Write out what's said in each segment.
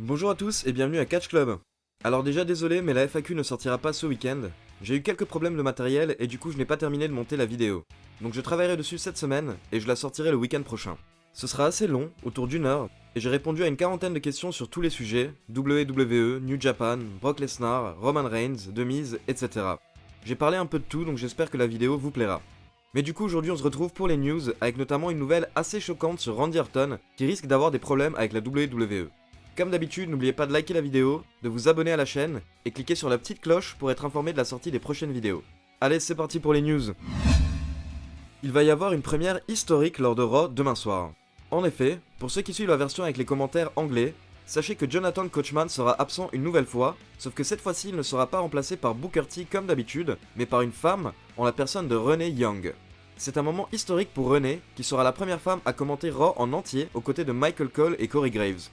Bonjour à tous et bienvenue à Catch Club. Alors déjà désolé mais la FAQ ne sortira pas ce week-end. J'ai eu quelques problèmes de matériel et du coup je n'ai pas terminé de monter la vidéo. Donc je travaillerai dessus cette semaine et je la sortirai le week-end prochain. Ce sera assez long, autour d'une heure, et j'ai répondu à une quarantaine de questions sur tous les sujets, WWE, New Japan, Brock Lesnar, Roman Reigns, The Miz, etc. J'ai parlé un peu de tout donc j'espère que la vidéo vous plaira. Mais du coup aujourd'hui on se retrouve pour les news avec notamment une nouvelle assez choquante sur Randy Orton qui risque d'avoir des problèmes avec la WWE. Comme d'habitude, n'oubliez pas de liker la vidéo, de vous abonner à la chaîne et cliquer sur la petite cloche pour être informé de la sortie des prochaines vidéos. Allez, c'est parti pour les news. Il va y avoir une première historique lors de Raw demain soir. En effet, pour ceux qui suivent la version avec les commentaires anglais, sachez que Jonathan Coachman sera absent une nouvelle fois, sauf que cette fois-ci il ne sera pas remplacé par Booker T comme d'habitude, mais par une femme, en la personne de Renee Young. C'est un moment historique pour Renee, qui sera la première femme à commenter Raw en entier aux côtés de Michael Cole et Corey Graves.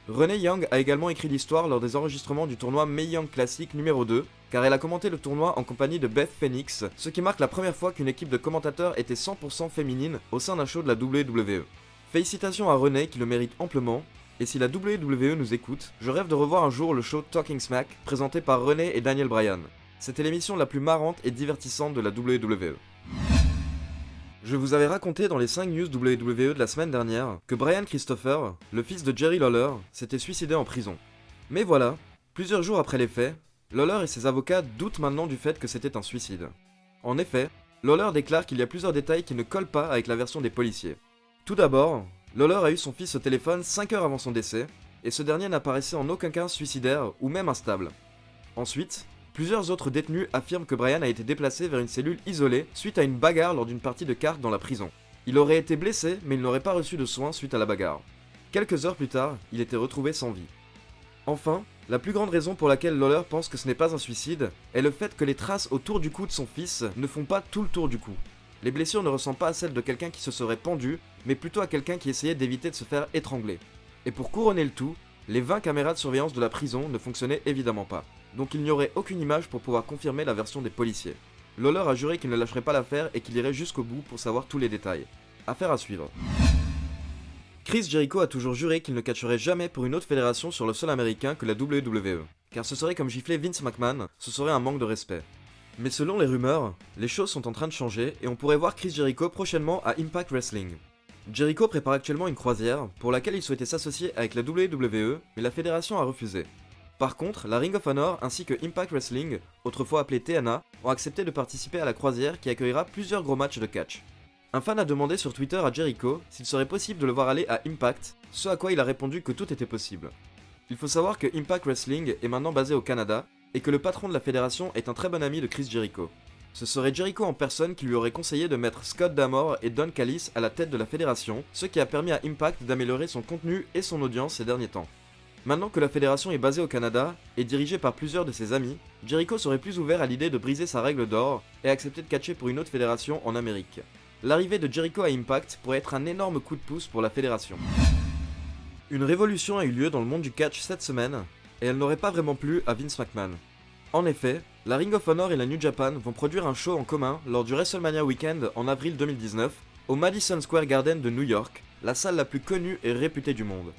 Renee Young a également écrit l'histoire lors des enregistrements du tournoi Mae Young Classic numéro 2, car elle a commenté le tournoi en compagnie de Beth Phoenix, ce qui marque la première fois qu'une équipe de commentateurs était 100% féminine au sein d'un show de la WWE. Félicitations à Renee qui le mérite amplement, et si la WWE nous écoute, je rêve de revoir un jour le show Talking Smack, présenté par Renee et Daniel Bryan. C'était l'émission la plus marrante et divertissante de la WWE. Je vous avais raconté dans les 5 news WWE de la semaine dernière que Brian Christopher, le fils de Jerry Lawler, s'était suicidé en prison. Mais voilà, plusieurs jours après les faits, Lawler et ses avocats doutent maintenant du fait que c'était un suicide. En effet, Lawler déclare qu'il y a plusieurs détails qui ne collent pas avec la version des policiers. Tout d'abord, Lawler a eu son fils au téléphone 5 heures avant son décès, et ce dernier n'apparaissait en aucun cas suicidaire ou même instable. Ensuite, plusieurs autres détenus affirment que Brian a été déplacé vers une cellule isolée suite à une bagarre lors d'une partie de cartes dans la prison. Il aurait été blessé, mais il n'aurait pas reçu de soins suite à la bagarre. Quelques heures plus tard, il était retrouvé sans vie. Enfin, la plus grande raison pour laquelle Lawler pense que ce n'est pas un suicide est le fait que les traces autour du cou de son fils ne font pas tout le tour du cou. Les blessures ne ressemblent pas à celles de quelqu'un qui se serait pendu, mais plutôt à quelqu'un qui essayait d'éviter de se faire étrangler. Et pour couronner le tout, les 20 caméras de surveillance de la prison ne fonctionnaient évidemment pas. Donc il n'y aurait aucune image pour pouvoir confirmer la version des policiers. Lawler a juré qu'il ne lâcherait pas l'affaire et qu'il irait jusqu'au bout pour savoir tous les détails. Affaire à suivre. Chris Jericho a toujours juré qu'il ne catcherait jamais pour une autre fédération sur le sol américain que la WWE, car ce serait comme gifler Vince McMahon, ce serait un manque de respect. Mais selon les rumeurs, les choses sont en train de changer et on pourrait voir Chris Jericho prochainement à Impact Wrestling. Jericho prépare actuellement une croisière pour laquelle il souhaitait s'associer avec la WWE, mais la fédération a refusé. Par contre, la Ring of Honor ainsi que Impact Wrestling, autrefois appelé TNA, ont accepté de participer à la croisière qui accueillera plusieurs gros matchs de catch. Un fan a demandé sur Twitter à Jericho s'il serait possible de le voir aller à Impact, ce à quoi il a répondu que tout était possible. Il faut savoir que Impact Wrestling est maintenant basé au Canada, et que le patron de la fédération est un très bon ami de Chris Jericho. Ce serait Jericho en personne qui lui aurait conseillé de mettre Scott D'Amore et Don Callis à la tête de la fédération, ce qui a permis à Impact d'améliorer son contenu et son audience ces derniers temps. Maintenant que la fédération est basée au Canada et dirigée par plusieurs de ses amis, Jericho serait plus ouvert à l'idée de briser sa règle d'or et accepter de catcher pour une autre fédération en Amérique. L'arrivée de Jericho à Impact pourrait être un énorme coup de pouce pour la fédération. Une révolution a eu lieu dans le monde du catch cette semaine, et elle n'aurait pas vraiment plu à Vince McMahon. En effet, la Ring of Honor et la New Japan vont produire un show en commun lors du WrestleMania Weekend en avril 2019 au Madison Square Garden de New York, la salle la plus connue et réputée du monde.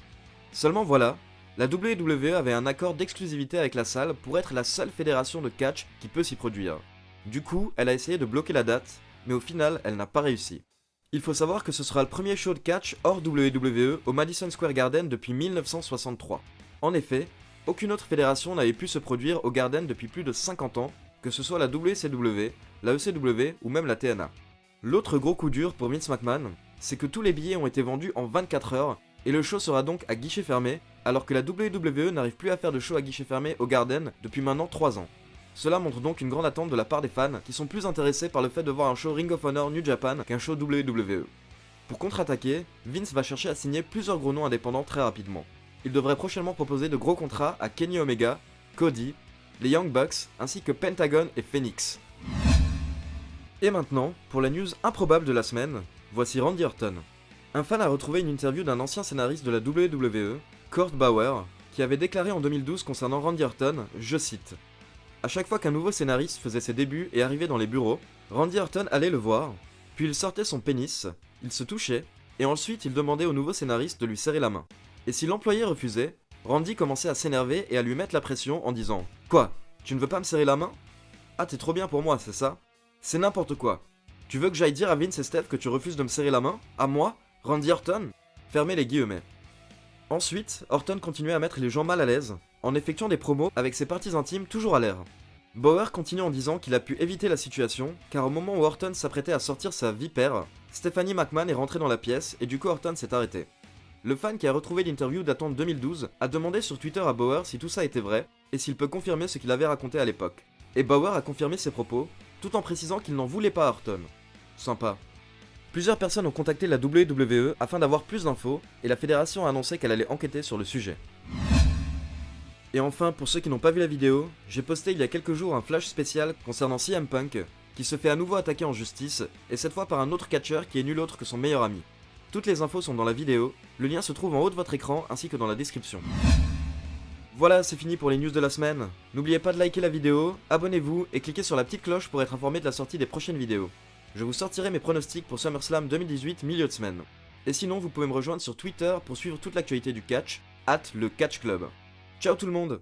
Seulement voilà, la WWE avait un accord d'exclusivité avec la salle pour être la seule fédération de catch qui peut s'y produire. Du coup, elle a essayé de bloquer la date, mais au final, elle n'a pas réussi. Il faut savoir que ce sera le premier show de catch hors WWE au Madison Square Garden depuis 1963. En effet, aucune autre fédération n'avait pu se produire au Garden depuis plus de 50 ans, que ce soit la WCW, la ECW ou même la TNA. L'autre gros coup dur pour Vince McMahon, c'est que tous les billets ont été vendus en 24 heures, et le show sera donc à guichet fermé, alors que la WWE n'arrive plus à faire de show à guichet fermé au Garden depuis maintenant 3 ans. Cela montre donc une grande attente de la part des fans qui sont plus intéressés par le fait de voir un show Ring of Honor New Japan qu'un show WWE. Pour contre-attaquer, Vince va chercher à signer plusieurs gros noms indépendants très rapidement. Il devrait prochainement proposer de gros contrats à Kenny Omega, Cody, les Young Bucks ainsi que Pentagon et Phoenix. Et maintenant, pour la news improbable de la semaine, voici Randy Orton. Un fan a retrouvé une interview d'un ancien scénariste de la WWE, Kurt Bauer, qui avait déclaré en 2012 concernant Randy Orton, je cite: « À chaque fois qu'un nouveau scénariste faisait ses débuts et arrivait dans les bureaux, Randy Orton allait le voir, puis il sortait son pénis, il se touchait, et ensuite il demandait au nouveau scénariste de lui serrer la main. Et si l'employé refusait, Randy commençait à s'énerver et à lui mettre la pression en disant « Quoi? Tu ne veux pas me serrer la main? Ah, t'es trop bien pour moi, c'est ça? C'est n'importe quoi. Tu veux que j'aille dire à Vince et Steph que tu refuses de me serrer la main? À moi? Randy Orton ?» Fermez les guillemets. Ensuite, Orton continuait à mettre les gens mal à l'aise, en effectuant des promos avec ses parties intimes toujours à l'air. Bauer continue en disant qu'il a pu éviter la situation, car au moment où Orton s'apprêtait à sortir sa vipère, Stephanie McMahon est rentrée dans la pièce et du coup Orton s'est arrêté. Le fan qui a retrouvé l'interview datant de 2012 a demandé sur Twitter à Bauer si tout ça était vrai et s'il peut confirmer ce qu'il avait raconté à l'époque. Et Bauer a confirmé ses propos, tout en précisant qu'il n'en voulait pas à Orton. Sympa. Plusieurs personnes ont contacté la WWE afin d'avoir plus d'infos, et la fédération a annoncé qu'elle allait enquêter sur le sujet. Et enfin, pour ceux qui n'ont pas vu la vidéo, j'ai posté il y a quelques jours un flash spécial concernant CM Punk, qui se fait à nouveau attaquer en justice, et cette fois par un autre catcheur qui est nul autre que son meilleur ami. Toutes les infos sont dans la vidéo, le lien se trouve en haut de votre écran ainsi que dans la description. Voilà, c'est fini pour les news de la semaine. N'oubliez pas de liker la vidéo, abonnez-vous et cliquez sur la petite cloche pour être informé de la sortie des prochaines vidéos. Je vous sortirai mes pronostics pour SummerSlam 2018 milieu de semaine. Et sinon, vous pouvez me rejoindre sur Twitter pour suivre toute l'actualité du catch, @le catch club. Ciao tout le monde!